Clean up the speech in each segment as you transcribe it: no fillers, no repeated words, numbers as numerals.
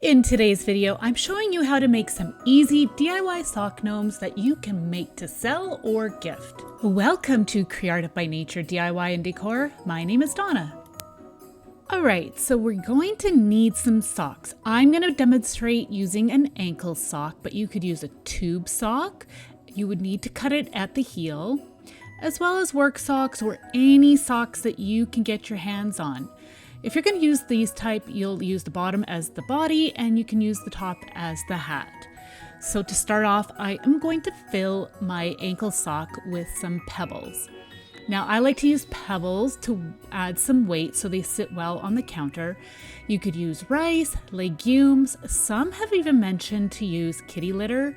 In today's video, I'm showing you how to make some easy DIY sock gnomes that you can make to sell or gift. Welcome to CreArtive by Nature DIY and Decor. My name is Donna. Alright, so we're going to need some socks. I'm going to demonstrate using an ankle sock, but you could use a tube sock. You would need to cut it at the heel, as well as work socks or any socks that you can get your hands on. If you're going to use these type, you'll use the bottom as the body and you can use the top as the hat. So to start off, I am going to fill my ankle sock with some Pebbles. Now I like to use Pebbles to add some weight so they sit well on the counter. You could use rice, legumes, some have even mentioned to use kitty litter,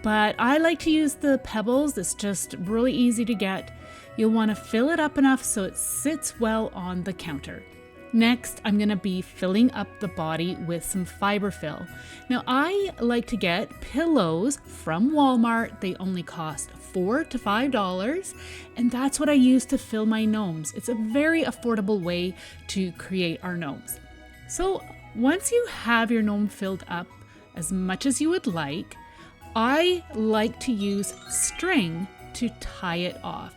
but I like to use the Pebbles. It's just really easy to get. You'll want to fill it up enough so it sits well on the counter. Next, I'm going to be filling up the body with some fiber fill. Now, I like to get pillows from Walmart. They only cost $4 to $5, and that's what I use to fill my gnomes. It's a very affordable way to create our gnomes. So once you have your gnome filled up as much as you would like, I like to use string to tie it off.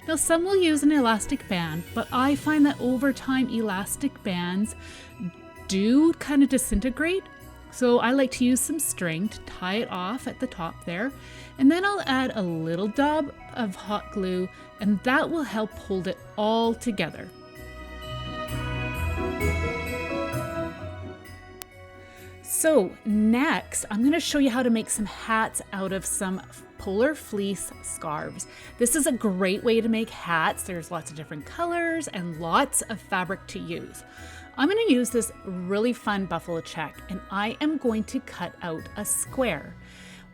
Now some will use an elastic band, but I find that over time elastic bands do kind of disintegrate. So I like to use some string to tie it off at the top there. And then I'll add a little dab of hot glue and that will help hold it all together. So next, I'm going to show you how to make some hats out of some polar fleece scarves. This is a great way to make hats. There's lots of different colors and lots of fabric to use. I'm going to use this really fun buffalo check and I am going to cut out a square.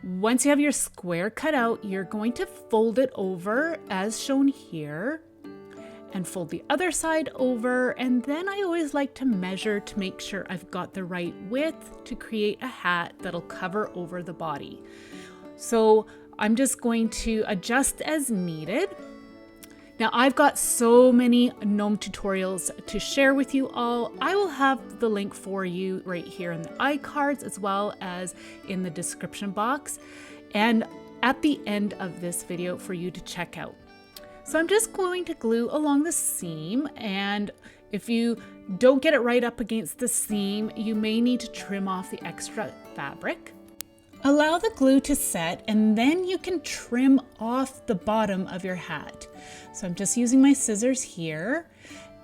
Once you have your square cut out, you're going to fold it over as shown here and fold the other side over, and then I always like to measure to make sure I've got the right width to create a hat that'll cover over the body. So I'm just going to adjust as needed. Now I've got so many gnome tutorials to share with you all. I will have the link for you right here in the iCards as well as in the description box and at the end of this video for you to check out. So I'm just going to glue along the seam, and if you don't get it right up against the seam, you may need to trim off the extra fabric. Allow the glue to set and then you can trim off the bottom of your hat. So I'm just using my scissors here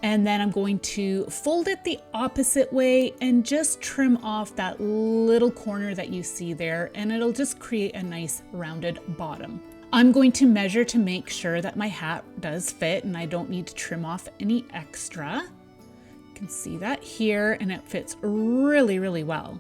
and then I'm going to fold it the opposite way and just trim off that little corner that you see there, and it'll just create a nice rounded bottom. I'm going to measure to make sure that my hat does fit and I don't need to trim off any extra. You can see that here and it fits really, really well.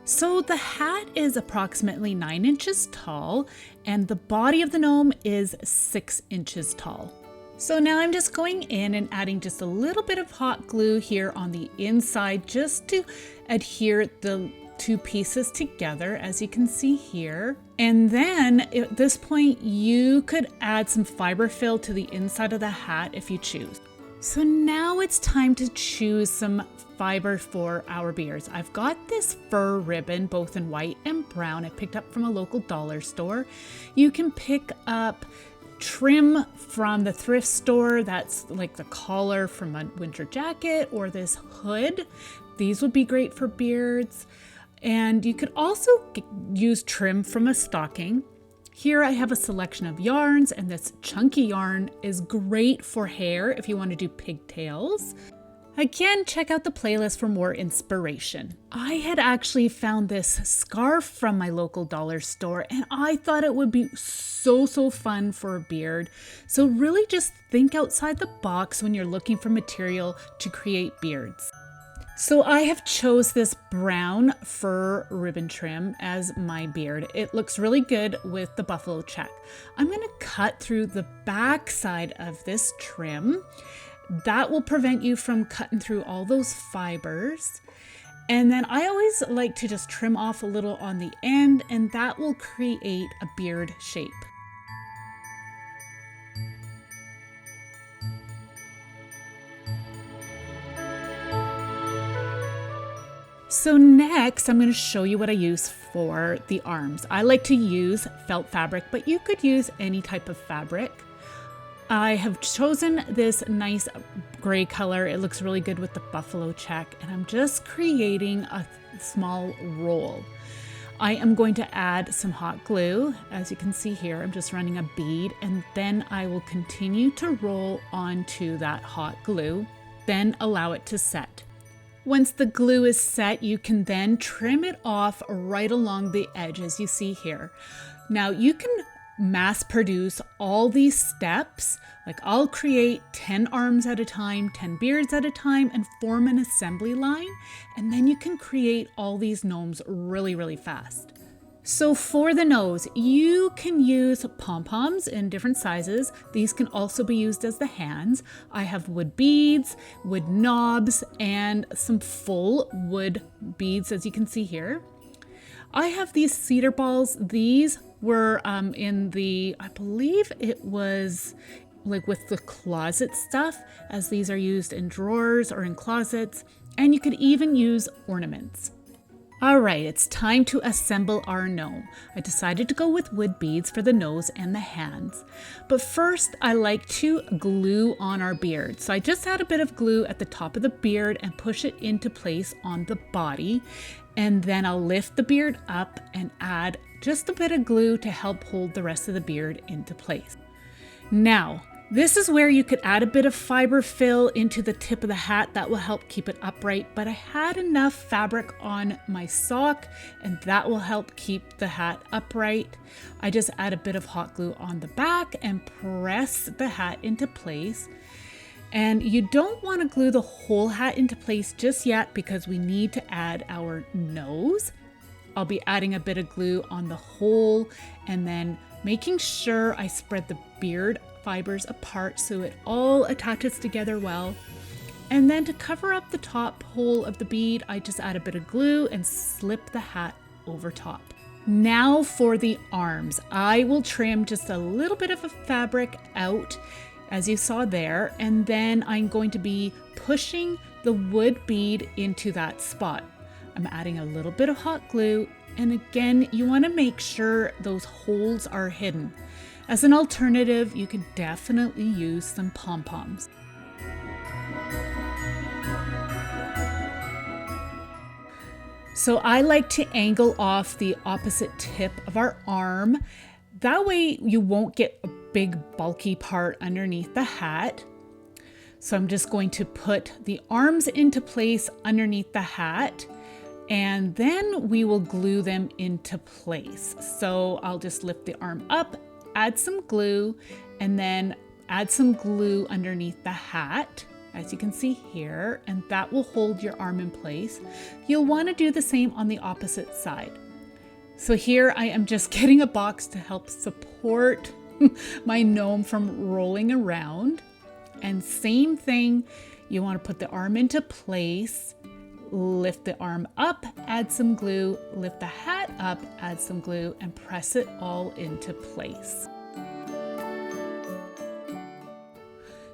So the hat is approximately 9 inches tall and the body of the gnome is 6 inches tall. So now I'm just going in and adding just a little bit of hot glue here on the inside just to adhere the two pieces together, as you can see here. And then at this point you could add some fiber fill to the inside of the hat if you choose. So now it's time to choose some fiber for our beards. I've got this fur ribbon both in white and brown I picked up from a local dollar store. You can pick up trim from the thrift store, that's like the collar from a winter jacket or this hood. These would be great for beards. And you could also use trim from a stocking. Here I have a selection of yarns, and this chunky yarn is great for hair if you want to do pigtails. Again, check out the playlist for more inspiration. I had actually found this scarf from my local dollar store and I thought it would be so fun for a beard. So really just think outside the box when you're looking for material to create beards. So I have chose this brown fur ribbon trim as my beard. It looks really good with the buffalo check. I'm going to cut through the back side of this trim. That will prevent you from cutting through all those fibers. And then I always like to just trim off a little on the end, and that will create a beard shape. So next, I'm going to show you what I use for the arms. I like to use felt fabric, but you could use any type of fabric. I have chosen this nice gray color. It looks really good with the buffalo check, and I'm just creating a small roll. I am going to add some hot glue. As you can see here, I'm just running a bead, and then I will continue to roll onto that hot glue, then allow it to set. Once the glue is set, you can then trim it off right along the edge, as you see here. Now you can mass produce all these steps. Like I'll create 10 arms at a time, 10 beards at a time, and form an assembly line. And then you can create all these gnomes really, really fast. So for the nose, you can use pom-poms in different sizes. These can also be used as the hands. I have wood beads, wood knobs, and some full wood beads, as you can see here. I have these cedar balls. These were in the, I believe it was like with the closet stuff, as these are used in drawers or in closets, and you could even use ornaments. All right, it's time to assemble our gnome. I decided to go with wood beads for the nose and the hands. But first, I like to glue on our beard. So I just add a bit of glue at the top of the beard and push it into place on the body. And then I'll lift the beard up and add just a bit of glue to help hold the rest of the beard into place. Now, this is where you could add a bit of fiber fill into the tip of the hat. That will help keep it upright, but I had enough fabric on my sock and that will help keep the hat upright. I just add a bit of hot glue on the back and press the hat into place. And you don't want to glue the whole hat into place just yet because we need to add our nose. I'll be adding a bit of glue on the hole and then making sure I spread the beard fibers apart so it all attaches together well. And then to cover up the top hole of the bead, I just add a bit of glue and slip the hat over top. Now for the arms, I will trim just a little bit of a fabric out, as you saw there, and then I'm going to be pushing the wood bead into that spot. I'm adding a little bit of hot glue, and again, you want to make sure those holes are hidden. As an alternative, you could definitely use some pom-poms. So I like to angle off the opposite tip of our arm. That way you won't get a big bulky part underneath the hat. So I'm just going to put the arms into place underneath the hat, and then we will glue them into place. So I'll just lift the arm up, add some glue, and then add some glue underneath the hat, as you can see here, and that will hold your arm in place. You'll want to do the same on the opposite side. So here I am just getting a box to help support my gnome from rolling around. And same thing, you want to put the arm into place, lift the arm up, add some glue, lift the hat up, add some glue, and press it all into place.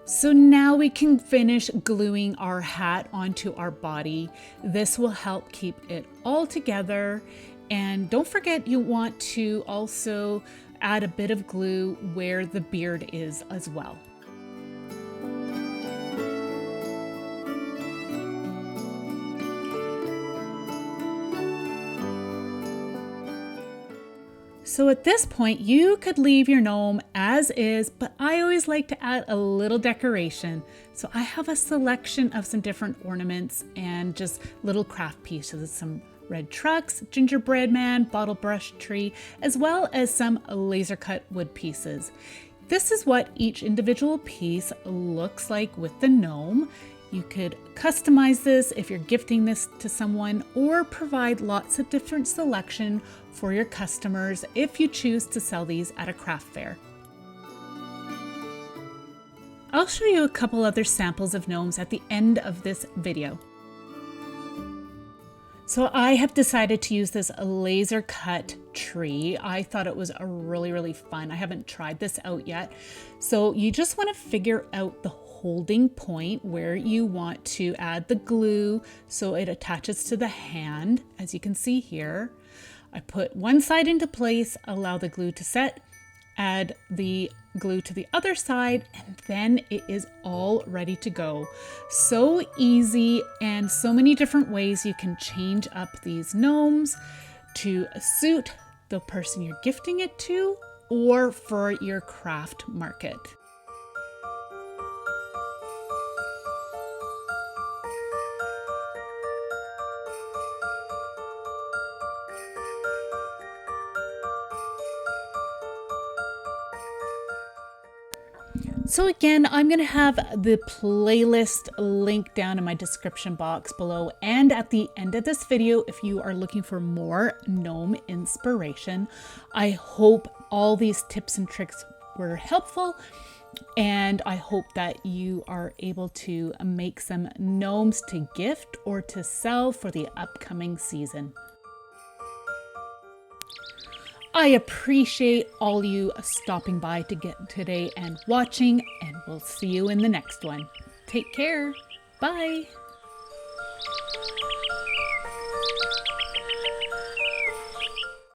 So now we can finish gluing our hat onto our body. This will help keep it all together. And don't forget, you want to also add a bit of glue where the beard is as well. So at this point, you could leave your gnome as is, but I always like to add a little decoration. So I have a selection of some different ornaments and just little craft pieces, some red trucks, gingerbread man, bottle brush tree, as well as some laser cut wood pieces. This is what each individual piece looks like with the gnome. You could customize this if you're gifting this to someone, or provide lots of different selection for your customers if you choose to sell these at a craft fair. I'll show you a couple other samples of gnomes at the end of this video. So I have decided to use this laser cut tree. I thought it was really fun. I haven't tried this out yet. So you just want to figure out the holding point where you want to add the glue so it attaches to the hand, as you can see here. I put one side into place, allow the glue to set, add the glue to the other side, and then it is all ready to go. So easy, and so many different ways you can change up these gnomes to suit the person you're gifting it to or for your craft market. So again, I'm going to have the playlist link down in my description box below and at the end of this video if you are looking for more gnome inspiration. I hope all these tips and tricks were helpful, and I hope that you are able to make some gnomes to gift or to sell for the upcoming season. I appreciate all you stopping by today and watching, and we'll see you in the next one. Take care. Bye.